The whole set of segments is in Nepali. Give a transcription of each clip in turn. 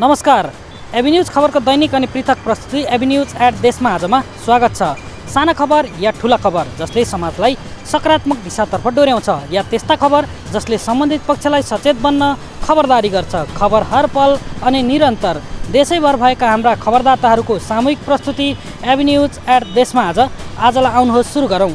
नमस्कार। एबी न्यूज खबरको दैनिक अनि पृथक प्रस्तुति एबी न्यूज एट देशमा आजमा स्वागत छ। साना खबर या ठुला खबर जसले समाजलाई सकारात्मक दिशातर्फ डोर्याउँछ या त्यस्ता खबर जसले सम्बन्धित पक्षलाई सचेत बन्न खबरदारी गर्छ। खबर हर पल अनि निरन्तर देशैभर भएका हाम्रा खबरदाताहरूको सामूहिक प्रस्तुति एबी न्यूज एट देशमा आजलाई आउनुहोस् सुरु गरौँ।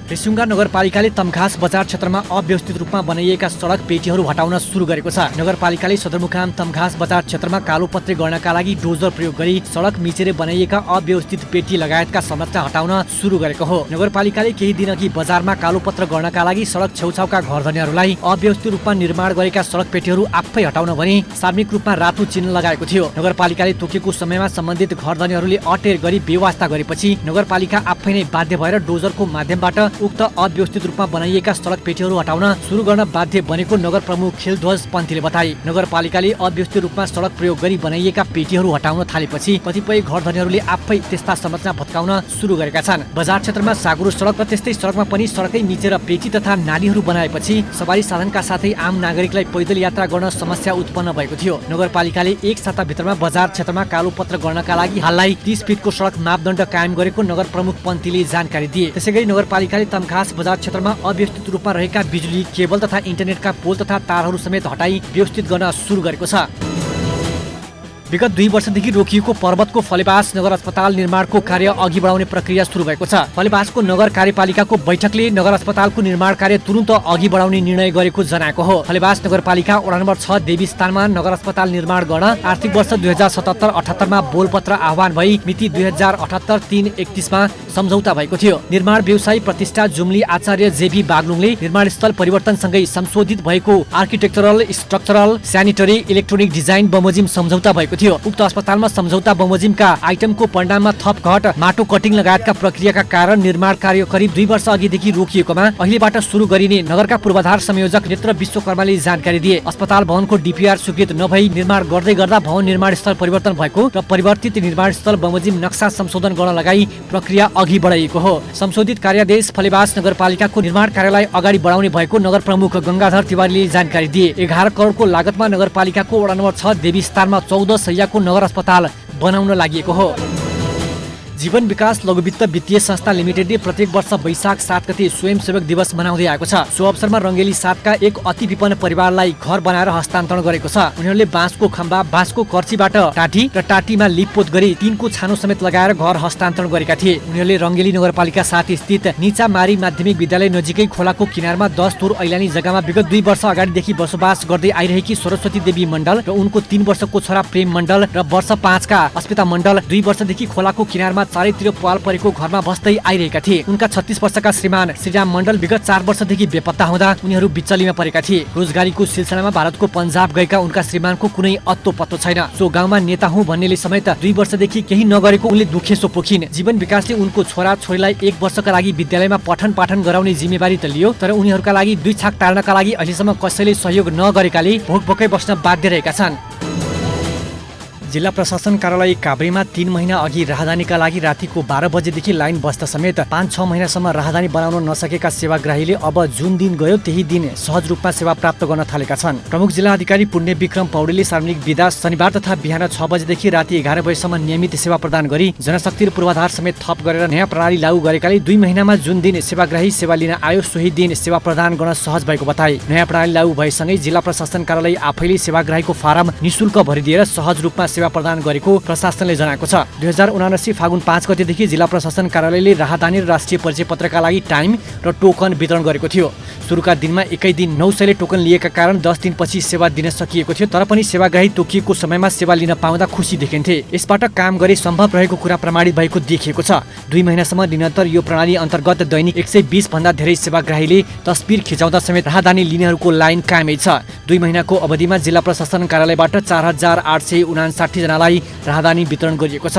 रेसुङ्गा नगरपालिकाले तम्घास बजार क्षेत्रमा अव्यवस्थित रूपमा बनाइएका सडक पेटीहरू हटाउन सुरु गरेको छ। नगरपालिकाले सदरमुकाम तम्घास बजार क्षेत्रमा कालोपत्रे गर्नका लागि डोजर प्रयोग गरी सडक मिचेर बनाइएका अव्यवस्थित पेटी लगायतका संरचना हटाउन सुरु गरेको हो। नगरपालिकाले केही दिनअघि बजारमा कालोपत्र गर्नका लागि सडक छेउछाउका घरधनीहरूलाई अव्यवस्थित रूपमा निर्माण गरेका सडक पेटीहरू आफै हटाउन भनी सार्वजनिक रूपमा रातो चिन्ह लगाएको थियो। नगरपालिकाले तोकेको समयमा सम्बन्धित घरधनीहरूले अटेर गरी बेवास्ता गरेपछि नगरपालिका आफै नै बाध्य भएर डोजरको माध्यमबाट उक्त अव्यवस्थित रूपमा बनाइएका सडक पेटीहरू हटाउन सुरु गर्न बाध्य बनेको नगर प्रमुख खेलध्वज पन्थीले बताए। नगरपालिकाले अव्यवस्थित रूपमा सडक प्रयोग गरी बनाइएका पेटीहरू हटाउन थालेपछि कतिपय घरधनीहरूले आफै त्यस्ता संरचना भत्काउन सुरु गरेका छन्। बजार क्षेत्रमा सागुरो सडक र त्यस्तै सडकमा पनि सडकै मिचेर पेटी तथा नालीहरू बनाएपछि सवारी साधनका साथै आम नागरिकलाई पैदल यात्रा गर्न समस्या उत्पन्न भएको थियो। नगरपालिकाले एक साताभित्रमा बजार क्षेत्रमा कालोपत्र गर्नका लागि हाललाई 30 फिटको सडक मापदण्ड कायम गरेको नगर प्रमुख पन्थीले जानकारी दिए। त्यसैगरी नगरपालिकाले तम्घास बजार क्षेत्रमा अव्यवस्थित रूपमा रहेका बिजुली केबल तथा इन्टरनेटका पोल तथा तारहरू समेत हटाई व्यवस्थित गर्न सुरु गरेको छ। विगत 2 वर्षदेखि रोकिएको पर्वतको फलेवास नगर अस्पताल निर्माणको कार्य अघि बढाउने प्रक्रिया सुरु भएको छ। फलेवासको नगर कार्यपालिकाको बैठकले नगर अस्पतालको निर्माण कार्य तुरुन्त अघि बढाउने निर्णय गरेको जनाएको हो। फलेवास नगरपालिका वडा नम्बर 6 देवी स्थानमा नगर अस्पताल निर्माण गर्न आर्थिक वर्ष 2077-78 मा बोलपत्र आह्वान भई मिति 2078-3-31 मा सम्झौता भएको थियो। निर्माण व्यवसायी प्रतिष्ठा जुम्ली आचार्य जेबी बागलुङले निर्माण स्थल परिवर्तनसँगै संशोधित भएको architectural, structural, sanitary, electronic design बमोजिम सम्झौता भएको थियो। उक्त अस्पतालमा सम्झौता बमोजिमका आइटमको परिणाममा थप घट, माटो कटिङ लगायतका प्रक्रियाका कारण निर्माण कार्य करिब 2 वर्ष अघिदेखि रोकिएकोमा अहिलेबाट सुरु गरिने नगरका पूर्वाधार संयोजक नेत्र विश्वकर्माले जानकारी दिए। अस्पताल भवनको डीपीआर स्वीकृत नभई निर्माण गर्दै गर्दा भवन निर्माण स्थल परिवर्तन भएको र परिवर्तित निर्माण स्थल बमोजिम नक्सा संशोधन गर्न लगाई प्रक्रिया अघि बढाइएको हो। संशोधित कार्यादेश फलेवास नगरपालिकाको निर्माण कार्यलाई अगाडि बढाउने भएको नगर प्रमुख गंगाधर तिवारीले जानकारी दिए। 11 करोडको लागतमा नगरपालिकाको वडा नम्बर 6 देवी स्थानमा 14 शैय्याको नगर अस्पताल बनाउन लागि हो। जीवन विकास लघुवित्त वित्तीय संस्था लिमिटेडले प्रत्येक वर्ष वैशाख 7 गते स्वयंसेवक दिवस मनाउँदै आएको छ। सो अवसरमा रङ्गेली 7 का एक अति विपन्न परिवारलाई घर बनाएर हस्तान्तरण गरेको छ। उनीहरूले बाँसको खम्बा, बाँसको कर्चीबाट टाटी र टाटीमा लिपपोत गरी टिनको छानो समेत लगाएर घर हस्तान्तरण गरेका थिए। उनीहरूले रङ्गेली नगरपालिका 7 स्थित नीचा मारी माध्यमिक विद्यालय नजिकै खोलाको किनारमा 10 तोर ऐलानी जग्गामा विगत 2 वर्ष अगाडिदेखि बसोबास गर्दै आइरहेकी सरस्वती देवी मण्डल र उनको 3 वर्षको छोरा प्रेम मण्डल र वर्ष 5 का अस्मिता मण्डल 2 वर्षदेखि खोलाको किनारमा चारैतिर पाल परेको घरमा बस्दै आइरहेका थिए। उनका 36 वर्षका श्रीमान श्रीराम मण्डल विगत 4 वर्षदेखि बेपत्ता हुँदा उनीहरू बिचलीमा परेका थिए। रोजगारीको सिलसिलामा भारतको पन्जाब गएका उनका श्रीमानको कुनै अत्तो पत्तो छैन। सो गाउँमा नेता हुँ भन्नेले समेत 2 वर्षदेखि केही नगरेको उनले दुखेसो पोखिन्। जीवन विकासले उनको छोरा छोरीलाई 1 वर्षका लागि विद्यालयमा पठन पाठन गराउने जिम्मेवारी त लियो, तर उनीहरूका लागि 2 छाक टार्नका लागि अहिलेसम्म कसैले सहयोग नगरेकाले भोकभोकै बस्न बाध्य रहेका छन्। जिल्ला प्रशासन कार्यालय काभ्रेमा 3 महिना अघि राहदानीका लागि रातिको 12 बजेदेखि लाइन बस्दा समेत 5-6 महिनासम्म राहदानी बनाउन नसकेका सेवाग्राहीले अब जुन दिन गयो त्यही दिन सहज रूपमा सेवा प्राप्त गर्न थालेका छन्। प्रमुख जिल्ला अधिकारी पुण्य विक्रम पौडेलले सार्वजनिक बिदा शनिबार तथा बिहान 6 बजेदेखि राति 11 बजेसम्म नियमित सेवा प्रदान गरी जनशक्ति र पूर्वाधार समेत थप गरेर नयाँ प्रणाली लागू गरेकाले 2 महिनामा जुन दिन सेवाग्राही सेवा लिन आयो सोही दिन सेवा प्रदान गर्न सहज भएको बताए। नयाँ प्रणाली लागू भएसँगै जिल्ला प्रशासन कार्यालय आफैले सेवाग्राहीको फारम निशुल्क भरिदिएर सहज रूपमा सेवा प्रदान गरेको प्रशासनले जनाएको छ। 2079 फागुन 5 गतेदेखि जिल्ला प्रशासन कार्यालयले राहदानी र राष्ट्रिय परिचय पत्रका लागि टाइम र टोकन वितरण गरेको थियो। सुरुका दिनमा एकै दिन 900ले टोकन लिएका कारण 10 दिनपछि सेवा दिन सकिएको थियो, तर पनि सेवाग्राही तोकिएको समयमा सेवा लिन पाउँदा खुसी देखिन्थे। यसबाट काम गरे सम्भव रहेको कुरा प्रमाणित भएको देखिएको छ। 2 महिनासम्म निरन्तर यो प्रणाली अन्तर्गत दैनिक 120 भन्दा धेरै सेवाग्राहीले तस्बिर खिचाउँदा समेत राहदानी लिनेहरूको लाइन कायमै छ। 2 महिनाको अवधिमा जिल्ला प्रशासन कार्यालयबाट 4859 जनालाई राहदानी वितरण गरिएको छ।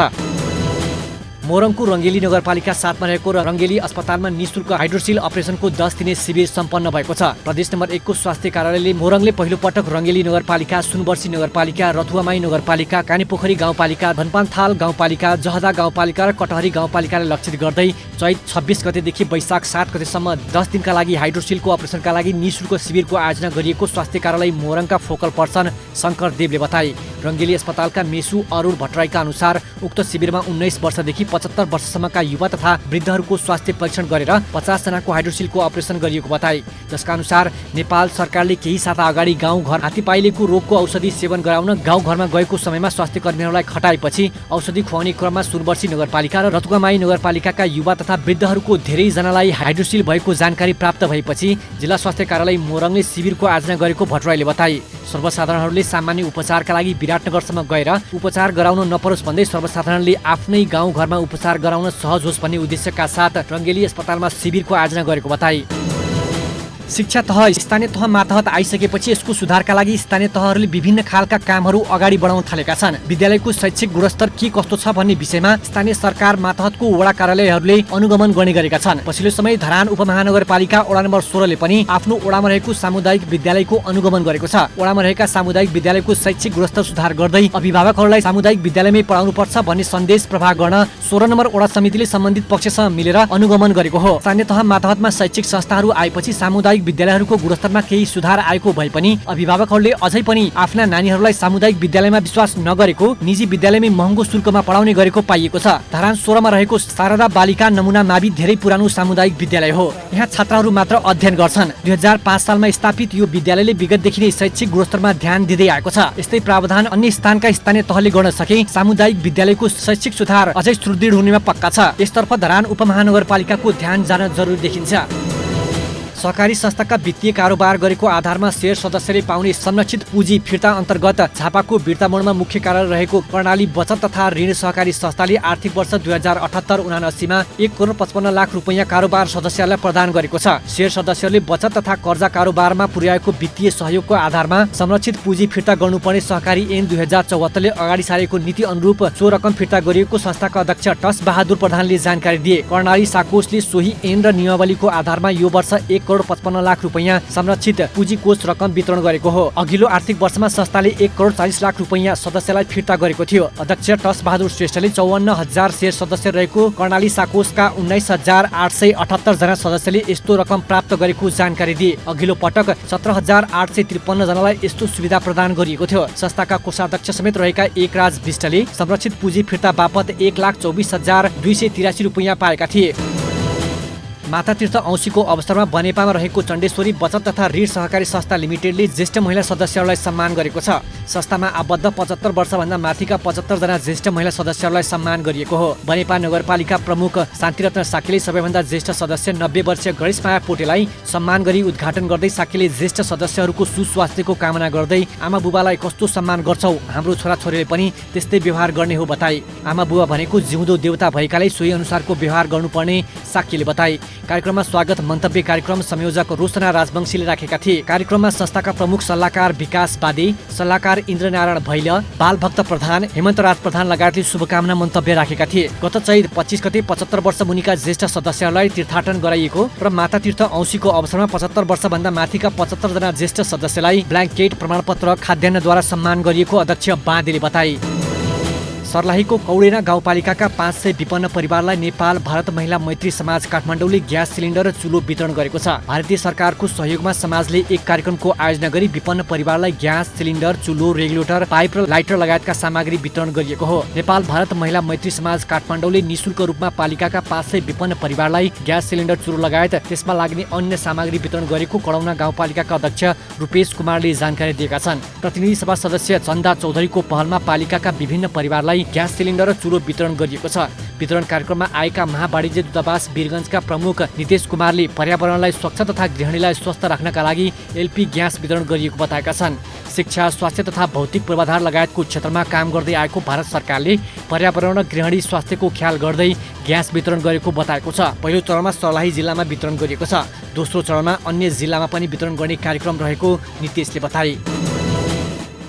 मोरङको रङ्गेली नगरपालिका 7 मा रहेको रङ्गेली अस्पतालमा निःशुल्क हाइड्रोसिल अपरेसनको 10 दिने शिविर सम्पन्न भएको छ। प्रदेश नम्बर 1 को स्वास्थ्य कार्यालयले मोरङले पहिलो पटक रङ्गेली नगरपालिका, सुनवर्सी नगरपालिका, रथुवामाई नगरपालिका, कानीपोखरी गाउँपालिका, धनपानथाल गाउँपालिका, जहदा गाउँपालिका र कटहरी गाउँपालिकालाई लक्षित गर्दै चैत 26 गतेदेखि वैशाख 7 गतेसम्म 10 दिनका लागि हाइड्रोसिलको अपरेसनका लागि निःशुल्क शिविरको आयोजना गरिएको स्वास्थ्य कार्यालय मोरङका फोकल पर्सन शङ्कर देवले बताए। रङ्गेली अस्पतालका मेसु अरुण भट्टराईका अनुसार उक्त शिविरमा 19 वर्षदेखि 75 वर्षसम्मका युवा तथा वृद्धहरूको स्वास्थ्य परीक्षण गरेर 50 जनाको हाइड्रोसिलको अपरेसन गरिएको बताए। जसका अनुसार नेपाल सरकारले केही साता अगाडि गाउँघर हात्तीपाइलेको रोगको औषधि सेवन गराउन गाउँघरमा गएको समयमा स्वास्थ्य कर्मीहरूलाई खटाएपछि औषधि खुवाउने क्रममा सुनवर्सी नगरपालिका र रथुवामाई नगरपालिकाका युवा तथा वृद्धहरूको धेरैजनालाई हाइड्रोसिल भएको जानकारी प्राप्त भएपछि जिल्ला स्वास्थ्य कार्यालय मोरङले शिविरको आयोजना गरेको भट्टराईले बताए। सर्वसाधारणहरूले सामान्य उपचारका लागि विराटनगरसम्म गएर उपचार गराउन नपरोस् भन्दै सर्वसाधारणले आफ्नै गाउँघरमा उपचार गराउन सहज होस् भन्ने उद्देश्यका साथ रङ्गेली अस्पतालमा शिविरको आयोजना गरेको बताए। शिक्षा तह स्थानीय तह मातहत आइसकेपछि यसको सुधारका लागि स्थानीय तहहरूले विभिन्न खालका कामहरू अगाडि बढाउन थालेका छन्। विद्यालयको शैक्षिक गुणस्तर के कस्तो छ भन्ने विषयमा स्थानीय सरकार मातहतको वडा कार्यालयहरूले अनुगमन गर्ने गरेका छन्। पछिल्लो समय धरान उपमहानगरपालिका वडा नम्बर 16 ले पनि आफ्नो वडामा रहेको सामुदायिक विद्यालयको अनुगमन गरेको छ। वडामा रहेका सामुदायिक विद्यालयको शैक्षिक गुणस्तर सुधार गर्दै अभिभावकहरूलाई सामुदायिक विद्यालयमै पढाउनुपर्छ भन्ने सन्देश प्रवाह गर्न 16 नम्बर वडा समितिले सम्बन्धित पक्षसँग मिलेर अनुगमन गरेको हो। स्थानीय तह मातहतमा शैक्षिक संस्थाहरू आएपछि सामुदायिक विद्यालयहरूको गुणस्तरमा केही सुधार आएको भए पनि अभिभावकहरूले अझै पनि आफ्ना नानीहरूलाई सामुदायिक विद्यालयमा विश्वास नगरेको निजी विद्यालयमै महँगो शुल्कमा पढाउने गरेको पाइएको छ। धरान 16 मा रहेको शारदा बालिका नमुना मावि धेरै पुरानो सामुदायिक विद्यालय हो। यहाँ छात्राहरू मात्र अध्ययन गर्छन्। 2005 सालमा स्थापित यो विद्यालयले विगतदेखि नै शैक्षिक गुणस्तरमा ध्यान दिँदै आएको छ। यस्तै प्रावधान अन्य स्थानका स्थानीय तहले गर्न सके सामुदायिक विद्यालयको शैक्षिक सुधार अझै सुदृढ हुनेमा पक्का छ। यसतर्फ धरान उपमहानगरपालिकाको ध्यान जान जरुरी देखिन्छ। सहकारी संस्थाका वित्तीय कारोबार गरेको आधारमा शेयर सदस्यले पाउने संरक्षित पुँजी फिर्ता अन्तर्गत झापाको बिर्तामोडमा मुख्य कार्यालय रहेको कर्णाली बचत तथा ऋण सहकारी संस्थाले आर्थिक वर्ष 2078-79 मा 1,55,00,000 रुपैयाँ कारोबार सदस्यहरूलाई प्रदान गरेको छ। शेयर सदस्यहरूले बचत तथा कर्जा कारोबारमा पुर्याएको वित्तीय सहयोगको आधारमा संरक्षित पुँजी फिर्ता गर्नुपर्ने सहकारी ऐन 2074 ले अगाडि सारेको नीति अनुरूप सो रकम फिर्ता गरिएको संस्थाका अध्यक्ष टस बहादुर प्रधानले जानकारी दिए। कर्णाली साकोसले सोही ऐन र नियमावलीको आधारमा यो वर्ष 1,55,00,000 रुपैयाँ संरक्षित पुँजी कोष रकम वितरण गरेको हो। अघिल्लो आर्थिक वर्षमा संस्थाले 1,40,00,000 रुपैयाँ सदस्यलाई फिर्ता गरेको थियो। अध्यक्ष टस बहादुर श्रेष्ठले 54,000 शेयर सदस्य रहेको कर्णाली साकोसका 19,878 जना सदस्यले यस्तो रकम प्राप्त गरेको जानकारी दिए। अघिल्लो पटक 17,853 जनालाई यस्तो सुविधा प्रदान गरिएको थियो। संस्थाका कोषाध्यक्ष समेत रहेका एकराज विष्टले संरक्षित पुँजी फिर्ता बापत 1,24,283 रुपैयाँ पाएका थिए। मातातीर्थ औँसीको अवसरमा बनेपामा रहेको चण्डेश्वरी बचत तथा ऋण सहकारी संस्था लिमिटेडले ज्येष्ठ महिला सदस्यहरूलाई सम्मान गरेको छ। संस्थामा आबद्ध 75 वर्षभन्दा माथिका 75 जना ज्येष्ठ महिला सदस्यहरूलाई सम्मान गरिएको हो। बनेपा नगरपालिका प्रमुख शान्तिरत्न साकेले सबैभन्दा ज्येष्ठ सदस्य 90 वर्षीय गणेशमाया पोटेलाई सम्मान गरी उद्घाटन गर्दै साकेले ज्येष्ठ सदस्यहरूको सुस्वास्थ्यको कामना गर्दै आमा बुबालाई कस्तो सम्मान गर्छौ, हाम्रो छोराछोरीले पनि त्यस्तै व्यवहार गर्ने हो बताए। आमा बुबा भनेको जिउँदो देवता भएकाले सोही अनुसारको व्यवहार गर्नुपर्ने साकेले बताए। कार्यक्रममा स्वागत मन्तव्य कार्यक्रम संयोजक रोशना राजवंशीले राखेका थिए। कार्यक्रममा संस्थाका प्रमुख सल्लाहकार विकास बादे, सल्लाहकार इन्द्रनारायण भैल, बालभक्त प्रधान, हेमन्त राज प्रधान लगायतले शुभकामना मन्तव्य राखेका थिए। गत चैत 25 गते 75 वर्ष मुनिका ज्येष्ठ सदस्यहरूलाई तीर्थाटन गराइएको र मातातीर्थ औँसीको अवसरमा 75 वर्षभन्दा माथिका 75 जना ज्येष्ठ सदस्यलाई ब्ल्याङ्केट, प्रमाणपत्र, खाद्यान्नद्वारा सम्मान गरिएको अध्यक्ष बादेले बताए। सर्लाहीको कौडेना गाउँपालिकाका 500 विपन्न परिवारलाई नेपाल भारत महिला मैत्री समाज काठमाडौँले ग्यास सिलिन्डर र चुलो वितरण गरेको छ। भारतीय सरकारको सहयोगमा समाजले एक कार्यक्रमको आयोजना गरी विपन्न परिवारलाई ग्यास सिलिन्डर, चुलो, रेगुलेटर, पाइप र लाइटर लगायतका सामग्री वितरण गरिएको हो। नेपाल भारत महिला मैत्री समाज काठमाडौँले निःशुल्क रूपमा पालिकाका 500 विपन्न परिवारलाई ग्यास सिलिन्डर, चुलो लगायत त्यसमा लाग्ने अन्य सामग्री वितरण गरेको कौडेना गाउँपालिकाका अध्यक्ष रूपेश कुमारले जानकारी दिएका छन्। प्रतिनिधि सभा सदस्य चन्दा चौधरीको पहलमा पालिकाका विभिन्न परिवारलाई ग्यास सिलिन्डर र चुलो वितरण गरिएको छ। वितरण कार्यक्रममा आएका महावाणिज्य दूतावास वीरगञ्जका प्रमुख नितेश कुमारले पर्यावरणलाई स्वच्छ तथा गृहिणीलाई स्वस्थ राख्नका लागि एलपी ग्यास वितरण गरिएको बताएका छन्। शिक्षा, स्वास्थ्य तथा भौतिक पूर्वाधार लगायतको क्षेत्रमा काम गर्दै आएको भारत सरकारले पर्यावरण र गृहिणी स्वास्थ्यको ख्याल गर्दै ग्यास वितरण गरेको बताएको छ। पहिलो चरणमा सर्लाही जिल्लामा वितरण गरिएको छ। दोस्रो चरणमा अन्य जिल्लामा पनि वितरण गर्ने कार्यक्रम रहेको नितेशले बताए।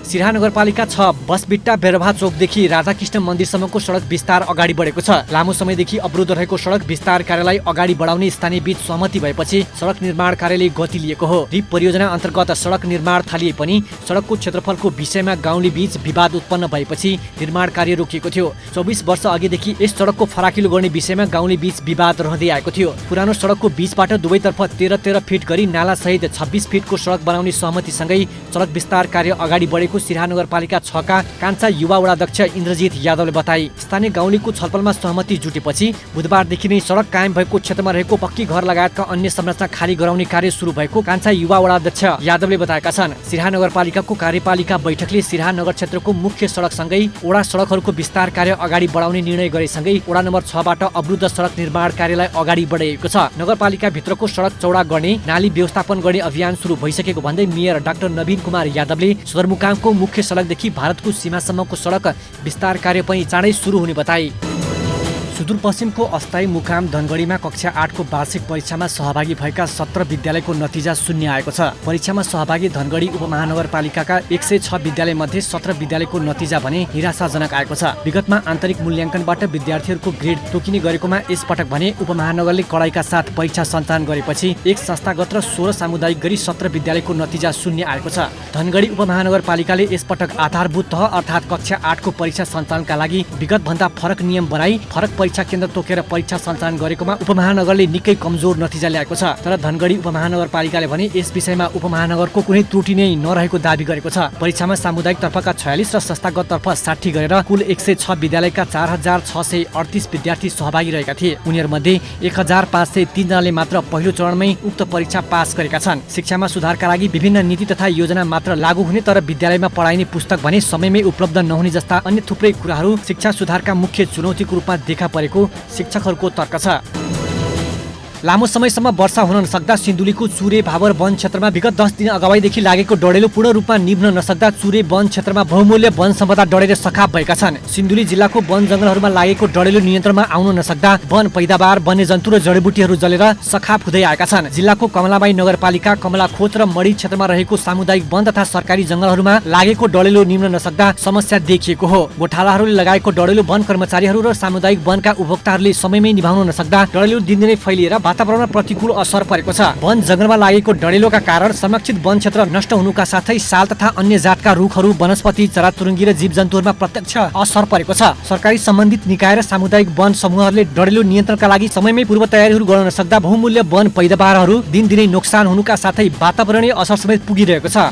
सिराहा नगरपालिका 6 बसबिट्टा बेरभा चोकदेखि राधाकृष्ण मन्दिरसम्मको सडक विस्तार अगाडि बढेको छ। लामो समयदेखि अवरुद्ध रहेको सडक विस्तार कार्यलाई अगाडि बढाउने स्थानीय बीच सहमति भएपछि सडक निर्माण कार्यले गति लिएको हो। रिप परियोजना अन्तर्गत सडक निर्माण थालिए पनि सडकको क्षेत्रफलको विषयमा गाउँले बीच विवाद उत्पन्न भएपछि निर्माण कार्य रोकिएको थियो। 24 वर्ष अघिदेखि यस सडकको फराकिलो गर्ने विषयमा गाउँले बीच विवाद रहँदै आएको थियो। पुरानो सडकको बीचबाट दुवैतर्फ 13-13 फिट गरी नाला सहित 26 फिटको सडक बनाउने सहमतिसँगै सडक विस्तार कार्य अगाडि बढेको सिराहा नगरपालिका 6 का कान्छा युवा वडाध्यक्ष इन्द्रजित यादवले बताए। स्थानीय गाउँलेको छलफलमा सहमति जुटेपछि बुधबारदेखि नै सडक कायम भएको क्षेत्रमा रहेको पक्की घर लगायतका अन्य संरचना खाली गराउने कार्य सुरु भएको कान्छा युवा वडाध्यक्ष यादवले बताएका छन्। सिराहा नगरपालिकाको कार्यपालिका बैठकले सिराहा नगर क्षेत्रको मुख्य सडकसँगै वडा सडकहरूको विस्तार कार्य अगाडि बढाउने निर्णय गरेसँगै वडा नम्बर 6 बाट अवरुद्ध सडक निर्माण कार्यलाई अगाडि बढाइएको छ। नगरपालिका भित्रको सडक चौडा गर्ने, नाली व्यवस्थापन गर्ने अभियान सुरु भइसकेको भन्दै मेयर डाक्टर नवीन कुमार यादवले सदरमुकामको मुख्य सडकदेखि भारतको सीमासम्मको सडक विस्तार कार्य पनि चाँडै सुरु हुने बताए। सुदूरपश्चिमको अस्थायी मुकाम धनगढीमा कक्षा 8 को वार्षिक परीक्षामा सहभागी भएका 17 विद्यालयको नतिजा शून्य आएको छ। परीक्षामा सहभागी धनगढी उपमहानगरपालिकाका 106 विद्यालयमध्ये 17 विद्यालयको नतिजा भने निराशाजनक आएको छ। विगतमा आन्तरिक मूल्याङ्कनबाट विद्यार्थीहरूको ग्रेड तोकिने गरेकोमा यसपटक भने उपमहानगरले कडाइका साथ परीक्षा सञ्चालन गरेपछि एक संस्थागत र 16 सामुदायिक गरी 17 विद्यालयको नतिजा शून्य आएको छ। धनगढी उपमहानगरपालिकाले यसपटक आधारभूत तह अर्थात् कक्षा 8 को परीक्षा सञ्चालनका लागि विगतभन्दा फरक नियम बनाई फरक परीक्षा केन्द्र तोकेर परीक्षा सञ्चालन गरेकोमा उपमहानगरले निकै कमजोर नतिजा ल्याएको छ। तर धनगढी उपमहानगरपालिकाले भने यस विषयमा उपमहानगरको कुनै त्रुटि नै नरहेको दाबी गरेको छ। परीक्षामा सामुदायिक तर्फका 46 र संस्थागत तर्फ 60 गरेर कुल 106 विद्यालयका 4638 विद्यार्थी सहभागी रहेका थिए। उनीहरूमध्ये 1503 जनाले मात्र पहिलो चरणमै उक्त परीक्षा पास गरेका छन्। शिक्षामा सुधारका लागि विभिन्न नीति तथा योजना मात्र लागू हुने तर विद्यालयमा पढाइने पुस्तक भने समयमै उपलब्ध नहुने जस्ता अन्य थुप्रै कुराहरू शिक्षा सुधारका मुख्य चुनौतीको रूपमा देखा परेको शिक्षकहरूको तर्क छ। लामो समयसम्म वर्षा हुन नसक्दा सिन्धुलीको चुरे भावर वन क्षेत्रमा विगत 10 दिन अगावैदेखि लागेको डढेलो पूर्ण रूपमा निभ्न नसक्दा चुरे वन क्षेत्रमा बहुमूल्य वन सम्पदा डढेर सखाप भएका छन्। सिन्धुली जिल्लाको वन जंगलहरूमा लागेको डढेलो नियन्त्रणमा आउन नसक्दा वन पैदावार, वन्यजन्तु र जडीबुटीहरू जलेर सखाप हुँदै आएका छन्। जिल्लाको कमलाबाई नगरपालिका, कमलाखोत र मडी क्षेत्रमा रहेको सामुदायिक वन तथा सरकारी जंगलहरूमा लागेको डढेलो निभ्न नसक्दा समस्या देखिएको हो। गोठालाहरूले लगाएको डढेलो वन कर्मचारीहरू र सामुदायिक वनका उपभोक्ताहरूले समयमै निभाउन नसक्दा डढेलो दिनदिनै फैलिएर वातावरणमा प्रतिकूल असर परेको छ। वन जंगलमा लागेको डढेलोका कारण संरक्षित वन क्षेत्र नष्ट हुनुका साथै साल तथा अन्य जातका रुखहरू, वनस्पति, चराचुरुङ्गी र जीवजन्तुहरूमा प्रत्यक्ष असर परेको छ। सरकारी सम्बन्धित निकाय र सामुदायिक वन समूहहरूले डढेलो नियन्त्रणका लागि समयमै पूर्व तयारीहरू गर्न नसक्दा बहुमूल्य वन पैदावारहरू दिनदिनै नोक्सान हुनुका साथै वातावरणीय असर समेत पुगिरहेको छ।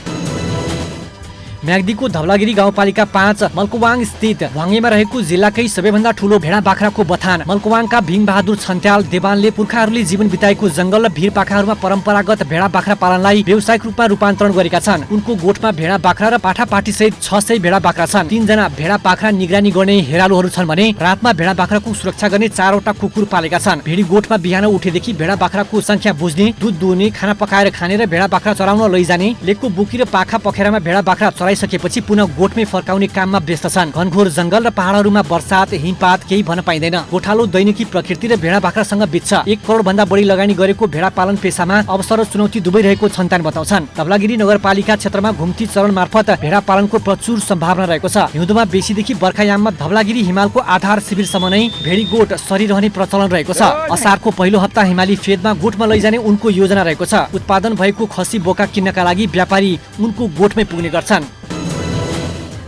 म्याग्दीको धवलागिरी गाउँपालिका 5 मल्कुवाङ स्थित भाङ्गेमा रहेको जिल्लाकै सबैभन्दा ठूलो भेडा बाख्राको बथान मल्कुवाङका भीमबहादुर छन्त्याल देवानले पुर्खाहरूले जीवन बिताएको जंगल र भिर पाखाहरूमा परम्परागत भेडा बाख्रा पालनलाई व्यावसायिक रूपमा रूपान्तरण गरेका छन्। उनको गोठमा भेडा बाख्रा र पाठापाठी सहित 600 भेडा बाख्रा छन्। 3 जना भेडा बाख्रा निगरानी गर्ने हेरालुहरू छन् भने रातमा भेडा बाख्राको सुरक्षा गर्ने 4 वटा कुकुर पालेका छन्। भेडी गोठमा बिहान उठेदेखि भेडा बाख्राको संख्या बुझ्ने, दुध दुहुने, खाना पकाएर खाने र भेडा बाख्रा चराउन लैजाने, लेकको बुकी र पाखा पखेरामा भेडा बाख्रा सकेपछि पुनः गोठमै फर्काउने काममा व्यस्त छन्। घनघोर जंगल र पहाडहरूमा वर्षात, हिमपात केही भन्न पाइँदैन। गोठालो दैनिकी प्रकृति र भेडा बाख्रासँग बित्छ। 1 करोड भन्दा बढी लगानी गरेको भेडा पालन पेसामा अवसर र चुनौती दुवै रहेको छन्तान बताउँछन्। धवलागिरी नगरपालिका क्षेत्रमा घुम्ती चरण मार्फत भेडा पालनको प्रचुर सम्भावना रहेको छ। हिउँदोमा बेसीदेखि बर्खायाममा धवलागिरी हिमालको आधार शिविरसम्म नै भेडी गोठ सरिरहने प्रचलन रहेको छ। असारको पहिलो हप्ता हिमाली फेदमा गोठमा लैजाने उनको योजना रहेको छ। उत्पादन भएको खसी बोका किन्नका लागि व्यापारी उनको गोठमै पुग्ने गर्छन्।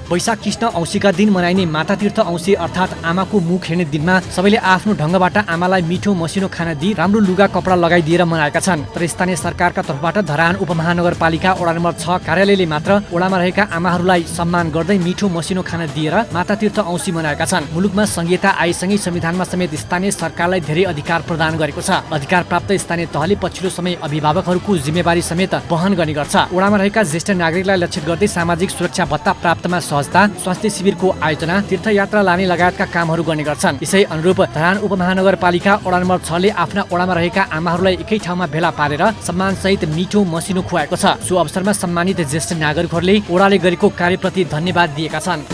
वैशाख कृष्ण औँसीका दिन मनाइने माता तीर्थ औँसी अर्थात् आमाको मुख हेर्ने दिनमा सबैले आफ्नो ढङ्गबाट आमालाई मिठो मसिनो खाना दिई राम्रो लुगा कपडा लगाइदिएर मनाएका छन्। तर स्थानीय सरकारका तर्फबाट धरान उपमहानगरपालिका वडा नम्बर 6 कार्यालयले मात्र वडामा रहेका आमाहरूलाई सम्मान गर्दै मिठो मसिनो खाना दिएर माता तीर्थ औँसी मनाएका छन्। मुलुकमा संहिता आएसँगै संविधानमा समेत स्थानीय सरकारलाई धेरै अधिकार प्रदान गरेको छ। अधिकार प्राप्त स्थानीय तहले पछिल्लो समय अभिभावकहरूको जिम्मेवारी समेत वहन गर्ने गर्छ। वडामा रहेका ज्येष्ठ नागरिकलाई लक्षित गर्दै सामाजिक सुरक्षा भत्ता प्राप्तमा स्वास्थ्य शिविरको आयोजना, तीर्थयात्रा लाने लगायतका कामहरू गर्ने गर्छन्। यसै अनुरूप धरान उपमहानगरपालिका वडा नम्बर 6 ले आफ्ना वडामा रहेका आमाहरूलाई एकै ठाउँमा भेला पारेर सम्मानसहित मिठो मसिनो खुवाएको छ। सो अवसरमा सम्मानित ज्येष्ठ नागरिकहरूले वडाले गरेको कार्यप्रति धन्यवाद दिएका छन्।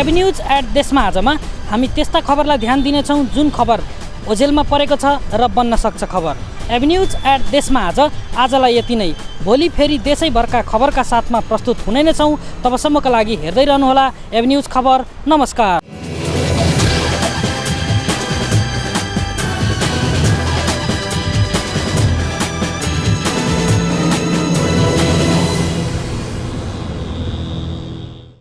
एभिन्युज एट देशमा आजमा हामी त्यस्ता खबरलाई ध्यान दिनेछौँ जुन खबर ओझेलमा परेको छ र बन्न सक्छ खबर। एभिन्युज एट देशमा आजलाई यति नै। भोलि फेरि देशैभरका खबरका साथमा प्रस्तुत हुने नै छौँ। तबसम्मका लागि हेर्दै रहनुहोला एभिन्युज खबर। नमस्कार।